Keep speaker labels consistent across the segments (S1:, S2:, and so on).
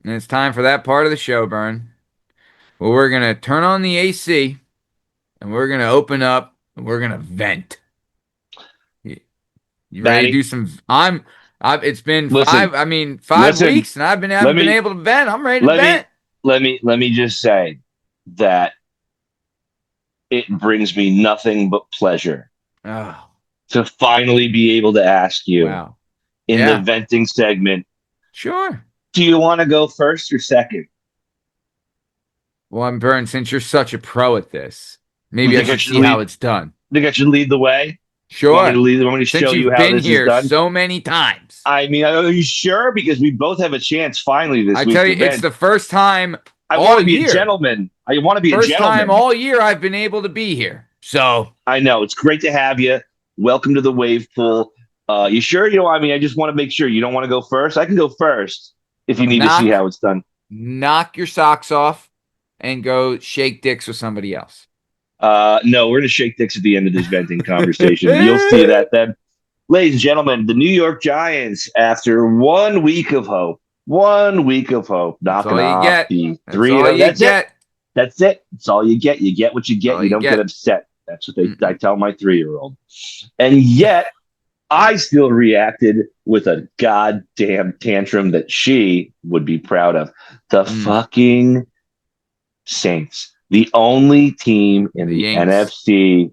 S1: And it's time for that part of the show, Bern. Well, we're gonna turn on the AC and we're gonna open up and we're gonna vent. You, you ready to do
S2: Matty,
S1: some? It's been
S2: listen,
S1: five
S2: listen.
S1: weeks and I
S2: Let
S1: haven't been
S2: me
S1: able to vent. I'm ready to
S2: let me
S1: vent.
S2: let me just say that it brings me nothing but pleasure
S1: Oh,
S2: to finally be able to ask you
S1: wow.
S2: in the
S1: Yeah,
S2: venting segment,
S1: sure.
S2: do you want to go first or second?
S1: Well, I'm Bern, since you're such a pro at this,
S2: You
S1: maybe I
S2: think I
S1: should
S2: should
S1: see how
S2: lead?
S1: it's done.
S2: Think I should lead the way? Want me to
S1: Sure.
S2: lead? Want me to
S1: Since
S2: show you
S1: you've
S2: how
S1: been
S2: this is
S1: here
S2: done?
S1: so many times.
S2: I mean, are you sure? Because we both have a chance finally this
S1: I
S2: week
S1: tell
S2: to
S1: you, it's
S2: vent.
S1: the first time
S2: I want
S1: all
S2: to be a
S1: year.
S2: gentleman. I want to be a
S1: First time
S2: gentleman.
S1: all year I've been able to be here. So,
S2: I know it's great to have you. Welcome to the wave pool. You sure? I mean, I just want to make sure you don't want to go first. I can go first if you need to see
S1: knock
S2: how it's done.
S1: knock your socks off and go shake dicks with somebody else.
S2: No, we're going to shake dicks at the end of this venting conversation. You'll see that then. Ladies and gentlemen, the New York Giants, after 1 week of hope, 1 week of hope,
S1: That's
S2: knocking
S1: all you
S2: off
S1: get.
S2: the
S1: That's
S2: 3
S1: all
S2: 0.
S1: you
S2: That's it.
S1: get.
S2: That's it. That's all you get. You get what you
S1: That's
S2: get.
S1: all
S2: You
S1: you
S2: don't get
S1: get.
S2: upset. That's what I
S1: Mm-mm.
S2: tell my 3-year-old. And yet, I still reacted with a goddamn tantrum that she would be proud of. The
S1: Mm.
S2: fucking Saints, the only team in
S1: The
S2: the
S1: Yanks.
S2: NFC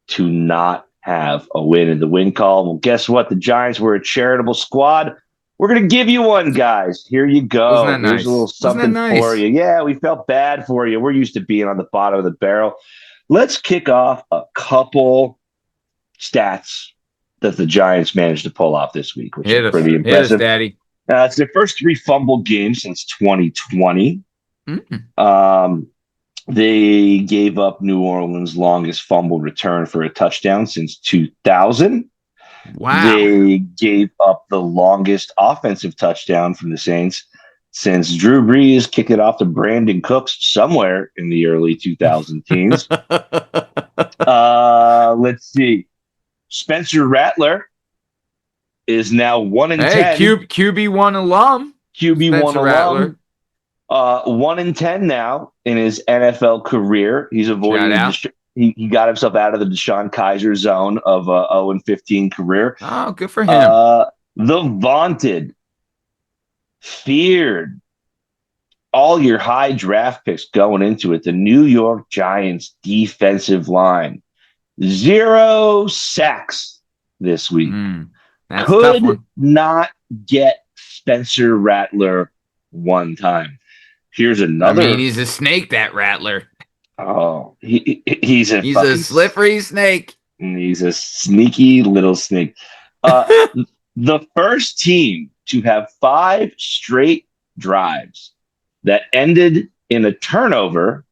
S2: to not have a win in the win column. Well, guess what? The Giants were a charitable squad. We're going to give you one, guys. Here you
S1: Wasn't
S2: go.
S1: that
S2: Here's a little
S1: nice? Wasn't that
S2: something for
S1: nice?
S2: you. Yeah, we felt bad for you. We're used to being on the bottom of the barrel. Let's kick off a couple stats that the Giants managed to pull off this week, which is
S1: Hit us.
S2: pretty
S1: Hit us,
S2: impressive.
S1: Daddy.
S2: It's their first three fumble games since 2020.
S1: Mm.
S2: Um, they gave up New Orleans' longest fumble return for a touchdown since 2000.
S1: Wow.
S2: They gave up the longest offensive touchdown from the Saints since Drew Brees kicked it off to Brandon Cooks somewhere in the early 2000 teens. Let's see. Spencer Rattler is now 1 in
S1: Hey,
S2: 10,
S1: QB1 alum,
S2: QB1
S1: Spencer
S2: alum.
S1: Rattler.
S2: 1 in 10 now in his NFL career. He's
S1: Shout
S2: avoiding
S1: out.
S2: he got himself out of the Deshaun Kaiser zone of a 0 and 15 career.
S1: Oh, good for him.
S2: Uh, the vaunted, feared, all your high draft picks going into it. The New York Giants defensive line, 0 sacks this week.
S1: Mm, that's a tough
S2: Could
S1: one.
S2: not get Spencer Rattler one time. Here's
S1: I mean,
S2: another.
S1: he's a snake, that Rattler.
S2: Oh, he's a
S1: He's a
S2: fucking
S1: slippery snake.
S2: he's a sneaky little snake. Uh, the first team to have 5 straight drives that ended in a turnover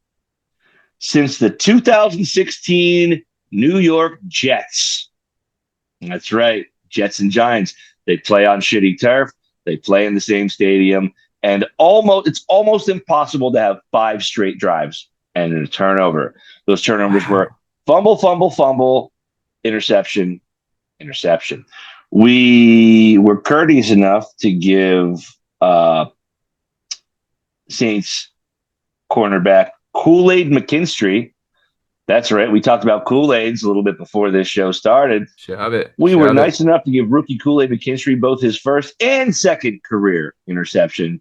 S2: since the 2016 New York Jets. That's right, Jets and Giants. They play on shitty turf. They play in the same stadium, and it's almost impossible to have 5 straight drives and a turnover. Those turnovers were
S1: Wow.
S2: fumble, fumble, fumble, interception, interception. We were courteous enough to give Saints cornerback Kool-Aid McKinstry. That's right. We talked about Kool-Aids a little bit before this show started.
S1: Shove it.
S2: We were
S1: Shove it.
S2: nice enough to give rookie Kool-Aid McKinstry both his first and second career interception,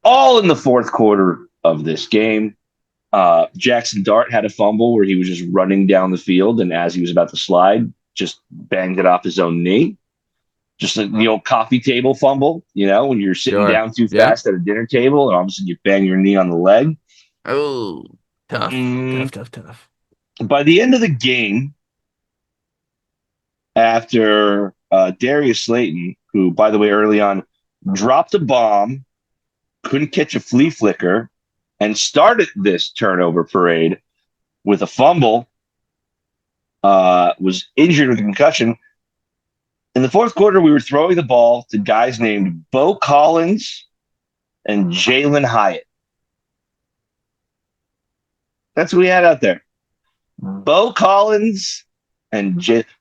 S2: all in the fourth quarter of this game. Jackson Dart had a fumble where he was just running down the field, and as he was about to slide, just banged it off his own knee. Just like the old coffee table fumble, when you're sitting
S1: Sure.
S2: down too
S1: Yep.
S2: fast at a dinner table, and all of a sudden you bang your knee on the leg.
S1: Oh, tough.
S2: Mm,
S1: Tough, tough, tough.
S2: by the end of the game, after Darius Slayton, who, by the way, early on dropped a bomb, couldn't catch a flea flicker, and started this turnover parade with a fumble, was injured with a concussion. In the fourth quarter, we were throwing the ball to guys named Bo Collins and Jalen Hyatt. That's what we had out there. Bo Collins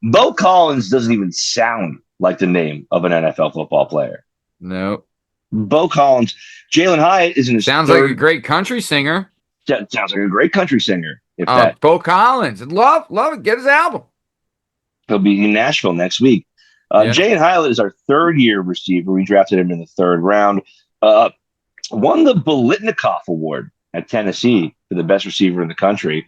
S2: Bo Collins doesn't even sound like the name of an NFL football player.
S1: No.
S2: Bo Collins. Jalen Hyatt is in his
S1: Sounds like a great country singer.
S2: Sounds like a great country singer. If
S1: Oh,
S2: that,
S1: Bo Collins. Love it. Get his album.
S2: he'll be in Nashville next week.
S1: Yeah.
S2: Jalen Hyatt is our third-year receiver. We drafted him in the third round. Won the Bolitnikoff Award at Tennessee for the best receiver in the country,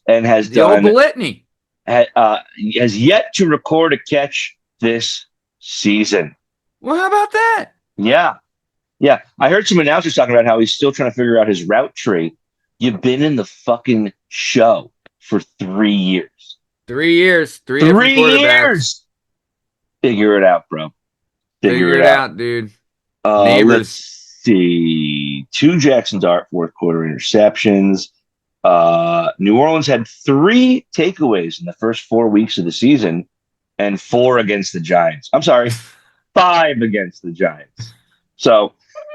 S2: and has
S1: The old Bolitney.
S2: has yet to record a catch this season.
S1: Well, how about that?
S2: Yeah. I heard some announcers talking about how he's still trying to figure out his route tree. You've been in the fucking show for 3 years.
S1: 3 years. 3
S2: 3
S1: different quarterbacks.
S2: years. Figure it out, bro.
S1: Figure it out, dude.
S2: Let's see. 2 Jackson Dart fourth quarter interceptions. New Orleans had 3 takeaways in the first 4 weeks of the season and 4 against the Giants. I'm sorry, 5 against the Giants. So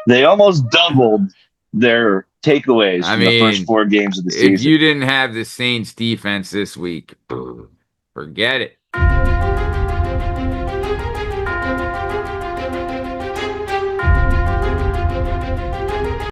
S2: they almost doubled their takeaways from the first 4 games of the season.
S1: If you didn't have the Saints defense this week, forget it.